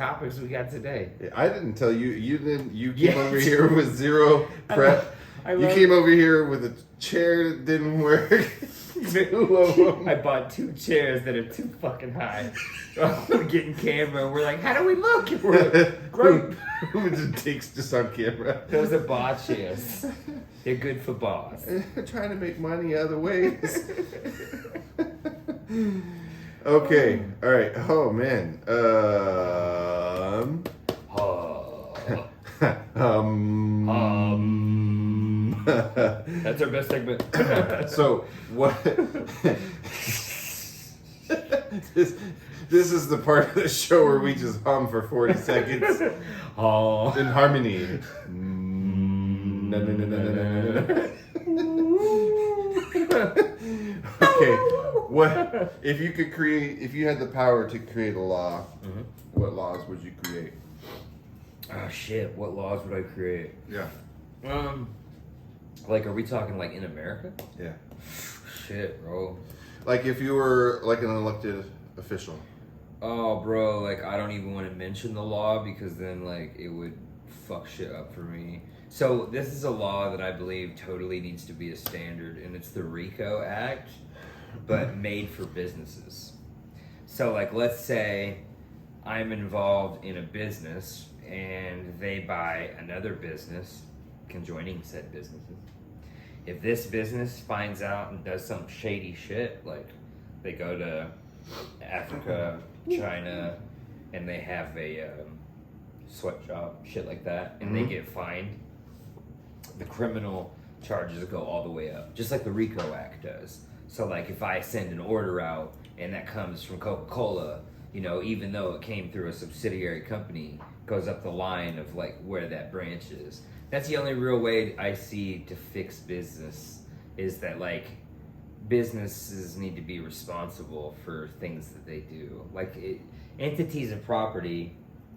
topics we got today. I didn't tell you. You didn't. You came over here with zero prep. You came over here with a chair that didn't work. 2 of them. I bought 2 chairs that are too fucking high. We're getting camera. And we're like, how do we look? And we're like, great. Who just takes just on camera? Those are bar chairs. They're good for bars. Trying to make money other ways. Okay. All right. Oh man. That's our best segment. So what? This is the part of the show where we just hum for 40 seconds in harmony. Okay, what if you could create? If you had the power to create a law, what laws would you create? Oh shit! What laws would I create? Yeah. Like, are we talking like in America? Yeah. Shit, bro. Like if you were like an elected official. Oh, bro, like, I don't even want to mention the law because then, like, it would fuck shit up for me. So, this is a law that I believe totally needs to be a standard, and it's the RICO Act, but made for businesses. So, like, let's say I'm involved in a business, and they buy another business, conjoining said businesses. If this business finds out and does some shady shit, like, they go to Africa, China, and they have a sweatshop, shit like that, and they get fined, the criminal charges go all the way up, just like the RICO Act does. So, like, if I send an order out and that comes from Coca-Cola, you know, even though it came through a subsidiary company, goes up the line of, like, where that branch is. That's the only real way I see to fix business, is that, like, businesses need to be responsible for things that they do. Like, entities of property,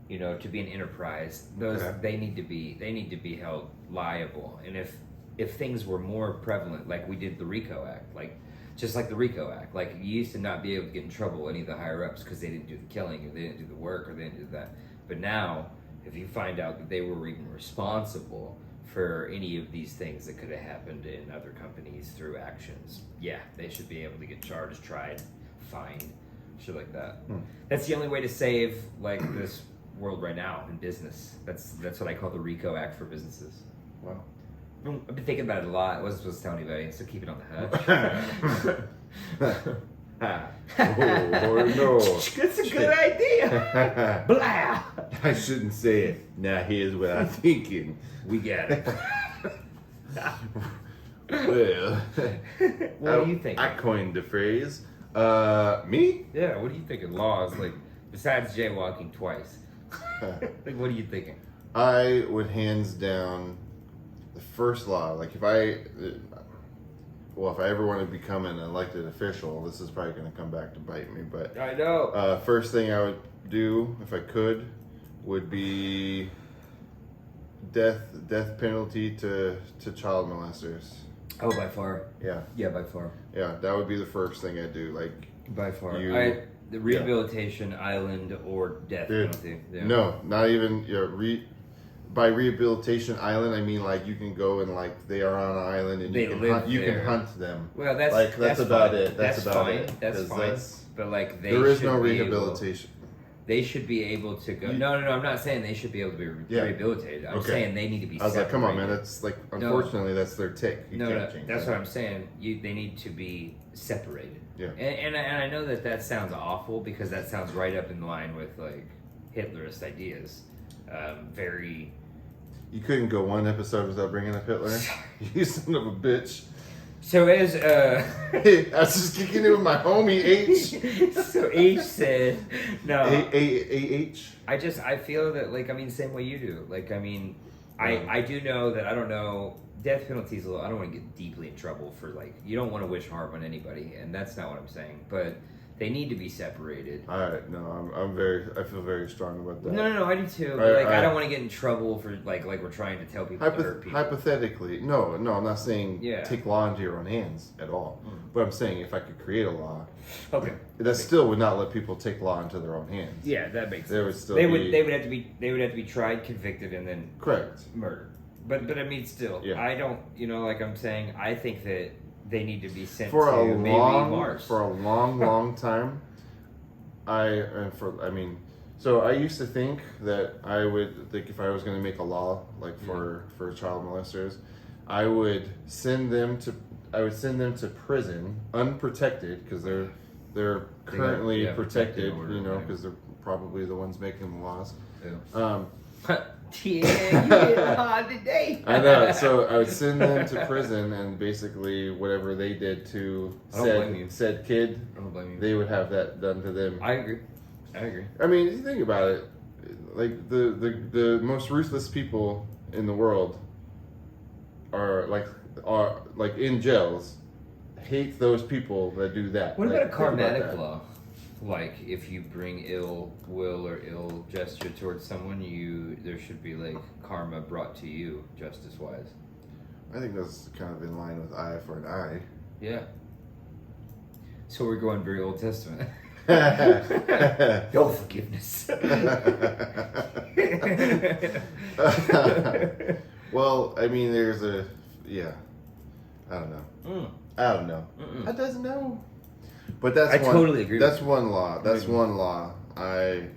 you know, to be an enterprise, those they need to be held liable. And if things were more prevalent, like we did the RICO Act, like just like the RICO Act, like you used to not be able to get in trouble with any of the higher ups because they didn't do the killing or they didn't do the work or they didn't do that. But now, if you find out that they were even responsible for any of these things that could have happened in other companies through actions, yeah, they should be able to get charged, tried, fined, shit like that. That's the only way to save, like, this world right now in business. That's what I call the RICO Act for businesses. Wow. I've been thinking about it a lot. I wasn't supposed to tell anybody, so keep it on the hush. Oh no. That's a good idea. Blah. I shouldn't say it. Now here's what I'm thinking. We got it. Well, What are you thinking? I coined the phrase. Me? Yeah, what are you thinking? Laws, like, besides jaywalking twice. Like, what are you thinking? I would hands down the first law. Like if I ever want to become an elected official, this is probably going to come back to bite me. But I know. first thing I would do if I could would be death penalty to child molesters. Oh, by far. Yeah. Yeah, by far. Yeah, that would be the first thing I'd do. Like By far. You- The rehabilitation island or death Dude, penalty. Yeah. no, not even by rehabilitation island. I mean like you can go and like they are on an island and They you can live hunt. You there. can hunt them. Well, that's Like, that's about fine. it. That's about fine. it. That's 'Cause fine. But like they There is should no be able- rehabilitation. They should be able to go. No. I'm not saying they should be able to be Yeah. rehabilitated. I'm Okay. saying they need to be. I was like, come on, man. separated. That's like, unfortunately, that's their tick. You No, can't change that's that. what I'm saying. They need to be separated. Yeah. And I know that sounds awful because that sounds right up in line with like Hitlerist ideas. Very. You couldn't go one episode without bringing up Hitler. You son of a bitch. So as Hey, I was just kicking it with my homie H. so H said no. A-H. I feel that, like, I mean, same way you do. Like, I mean, I do know that, I don't know, death penalties, I don't want to get deeply in trouble for, like, you don't want to wish harm on anybody, and that's not what I'm saying, but they need to be separated. Alright, no, I feel very strong about that. No, I do too, but, like, I don't want to get in trouble for, like we're trying to tell people to hurt people. Hypothetically, no, I'm not saying Yeah. take law into your own hands at all. But I'm saying if I could create a law, Okay. that still would not let people take law into their own hands. Yeah, that makes sense. There would still they be... would have to be tried, convicted, and then Correct. murdered. But I mean, still, Yeah. I don't. Like I'm saying, I think that they need to be sent For to a maybe long, Mars. for a long time, so I used to think that I would, like, if I was going to make a law, like for child molesters, I would send them to prison unprotected, because they're currently protected, because they're probably the ones making the laws. Yeah. Yeah, you hit it hard today. I know. So I would send them to prison, and basically whatever they did to I don't blame you. said kid, I don't blame you. they would have that done to them. I agree. I mean, if you think about it, like the most ruthless people in the world are like in jails. Hate those people that do that. What Like, about a think karmatic that. law? Like if you bring ill will or ill gesture towards someone, there should be like karma brought to you, justice wise. I think that's kind of in line with eye for an eye. Yeah. So we're going very Old Testament. No forgiveness. Well, I mean, I don't know. I don't know. I doesn't know. But that's I totally agree That's with one law. That's one law I